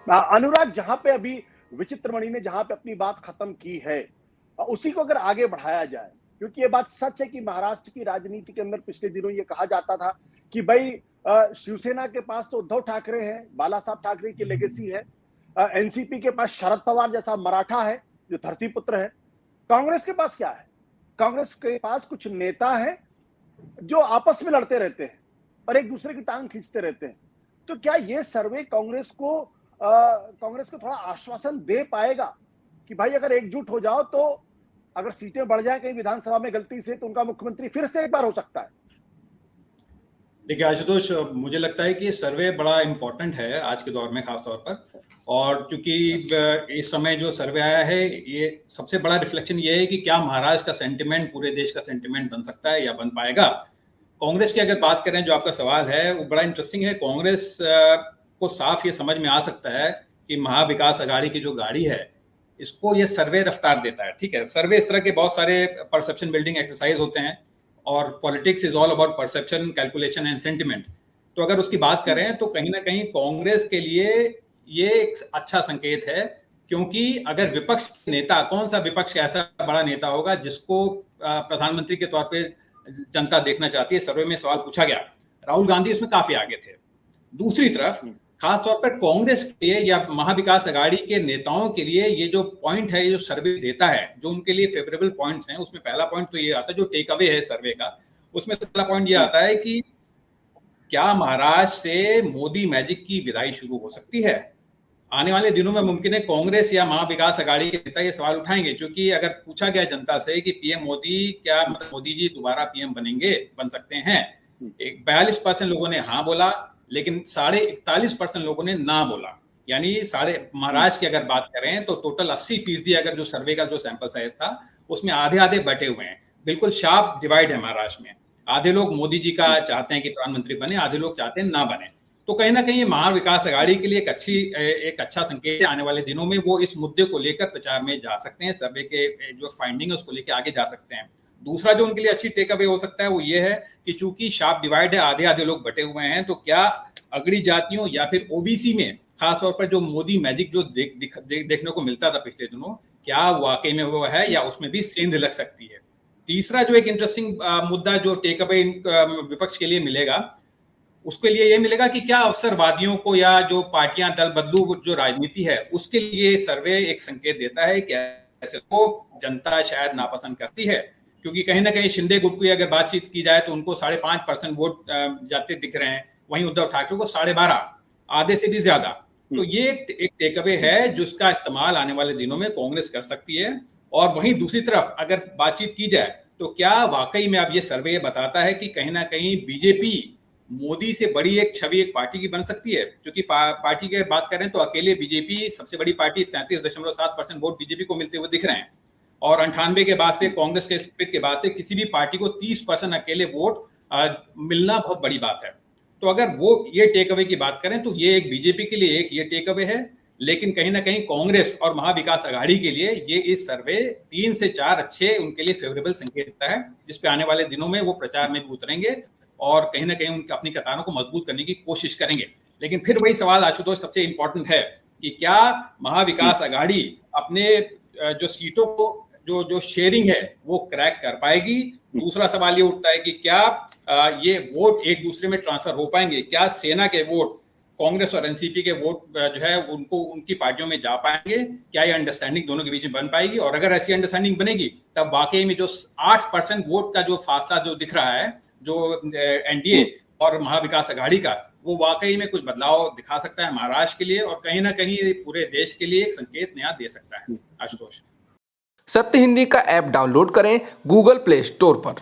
अनुराग, जहां पे अभी विचित्रमणि ने जहां पे अपनी बात खत्म की है, उसी को अगर आगे बढ़ाया जाए, क्योंकि ये बात सच है कि महाराष्ट्र की राजनीति के अंदर पिछले दिनों ये कहा जाता था कि भाई शिवसेना के पास तो उद्धव ठाकरे हैं, बाला साहब ठाकरे की लेगेसी है, एनसीपी के पास शरद पवार जैसा मराठा है जो धरतीपुत्र है, कांग्रेस के पास क्या है? कांग्रेस के पास कुछ नेता हैं जो आपस में लड़ते रहते हैं और एक दूसरे की टांग खींचते रहते हैं। तो क्या ये सर्वे कांग्रेस को थोड़ा आश्वासन दे पाएगा कि भाई अगर एकजुट हो जाओ तो अगर सीटें बढ़ जाए कहीं विधानसभा में गलती से तो उनका मुख्यमंत्री फिर से एक बार हो सकता है? देखिए आशुतोष, मुझे लगता है कि सर्वे बड़ा इंपॉर्टेंट है आज के दौर में खास तौर पर। और क्योंकि इस समय जो सर्वे आया है, ये सबसे बड़ा रिफ्लेक्शन ये है कि क्या महाराष्ट्र का सेंटिमेंट पूरे देश का सेंटिमेंट बन सकता है या बन पाएगा। कांग्रेस की अगर बात करें, जो आपका सवाल है वो बड़ा इंटरेस्टिंग है। कांग्रेस को साफ ये समझ में आ सकता है कि महाविकास अघाड़ी की जो गाड़ी है, इसको ये सर्वे रफ्तार देता है। ठीक है, सर्वे इस तरह के बहुत सारे परसेप्शन बिल्डिंग एक्सरसाइज होते हैं और politics is all about perception, calculation and sentiment. तो अगर उसकी बात करें तो कहीं ना कहीं कांग्रेस के लिए ये एक अच्छा संकेत है, क्योंकि अगर विपक्ष नेता, कौन सा विपक्ष ऐसा बड़ा नेता होगा जिसको प्रधानमंत्री के तौर पे जनता देखना चाहती है। सर्वे में सवाल पूछा गया, राहुल गांधी इसमें काफी आगे थे। दूसरी तरफ खास तौर पर कांग्रेस के लिए या महाविकास अघाड़ी के नेताओं के लिए ये जो पॉइंट है, ये जो सर्वे देता है, जो उनके लिए फेवरेबल पॉइंट्स हैं, उसमें पहला पॉइंट तो ये आता है जो टेक अवे है सर्वे का, उसमें पहला पॉइंट ये आता है कि क्या महाराष्ट्र से मोदी मैजिक की विदाई शुरू हो सकती है। आने वाले दिनों में मुमकिन है कांग्रेस या महाविकास अघाड़ी के नेता ये सवाल उठाएंगे, क्योंकि अगर पूछा गया जनता से कि पीएम मोदी, क्या मतलब मोदी जी दोबारा पीएम बन सकते हैं, 42% लोगों ने हाँ बोला, लेकिन 41.5% लोगों ने ना बोला। यानी महाराष्ट्र की अगर बात करें तो टोटल 80% अगर जो सर्वे का जो सैंपल साइज था, उसमें आधे आधे बटे हुए हैं। बिल्कुल शार्प डिवाइड है महाराष्ट्र में। आधे लोग मोदी जी का चाहते हैं कि प्रधानमंत्री बने, आधे लोग चाहते हैं ना बने। तो कहीं ना कहीं महाविकास अघाड़ी के लिए एक अच्छा संकेत है। आने वाले दिनों में वो इस मुद्दे को लेकर प्रचार में जा सकते हैं, सर्वे के जो फाइंडिंग है उसको लेकर आगे जा सकते हैं। दूसरा जो उनके लिए अच्छी टेक अवे हो सकता है वो ये है कि चूंकि शार्प डिवाइड है, आधे आधे लोग बटे हुए हैं, तो क्या अगड़ी जातियों या फिर ओबीसी में खासतौर पर जो मोदी मैजिक जो देखने को मिलता था पिछले दिनों, क्या वाकई में वो है या उसमें भी सेंध लग सकती है। तीसरा जो एक इंटरेस्टिंग मुद्दा जो टेक अवे विपक्ष के लिए मिलेगा, उसके लिए ये मिलेगा कि क्या अवसरवादियों को या जो पार्टियां दल बदलू जो राजनीति है, उसके लिए सर्वे एक संकेत देता है कि ऐसे को जनता शायद नापसंद करती है। क्योंकि कहीं ना कहीं शिंदे गुट की अगर बातचीत की जाए तो उनको 5.5% वोट जाते दिख रहे हैं, वहीं उद्धव ठाकरे को 12.5, आधे से भी ज्यादा। तो ये एक टेक अवे है जिसका इस्तेमाल आने वाले दिनों में कांग्रेस कर सकती है। और वहीं दूसरी तरफ अगर बातचीत की जाए तो क्या वाकई में अब ये सर्वे बताता है कि कहीं ना कहीं बीजेपी मोदी से बड़ी एक छवि एक पार्टी की बन सकती है। क्योंकि पार्टी की बात करें तो अकेले बीजेपी सबसे बड़ी पार्टी, 33.7% वोट बीजेपी को मिलते हुए दिख रहे हैं। और 98 के बाद से, कांग्रेस के स्प्लिट के बाद से किसी भी पार्टी को 30% अकेले वोट मिलना बहुत बड़ी बात है। तो अगर वो ये टेक अवे की बात करें तो ये एक बीजेपी के लिए एक ये टेक अवे है, लेकिन कहीं ना कहीं कांग्रेस और महाविकास अघाड़ी के लिए ये इस सर्वे 3 से 4 अच्छे उनके लिए फेवरेबल संकेत देता है, जिसपे आने वाले दिनों में वो प्रचार में भी उतरेंगे और कहीं ना कहीं उनकी अपनी कतारों को मजबूत करने की कोशिश करेंगे। लेकिन फिर वही सवाल आशुतोष सबसे इंपॉर्टेंट है कि क्या महाविकास अघाड़ी अपने जो सीटों को जो शेयरिंग है वो क्रैक कर पाएगी। दूसरा सवाल ये उठता है कि क्या ये वोट एक दूसरे में ट्रांसफर हो पाएंगे, क्या सेना के वोट कांग्रेस और एनसीपी के वोट जो है उनको उनकी पार्टियों में जा पाएंगे, क्या ये अंडरस्टैंडिंग दोनों के बीच में बन पाएगी। और अगर ऐसी अंडरस्टैंडिंग बनेगी तब वाकई में जो 8% वोट का जो फासला जो दिख रहा है जो एनडीए और महाविकास अघाड़ी का, वो वाकई में कुछ बदलाव दिखा सकता है महाराष्ट्र के लिए और कहीं ना कहीं पूरे देश के लिए एक संकेत नया दे सकता है। आशुतोष, सत्य हिंदी का ऐप डाउनलोड करें गूगल प्ले स्टोर पर।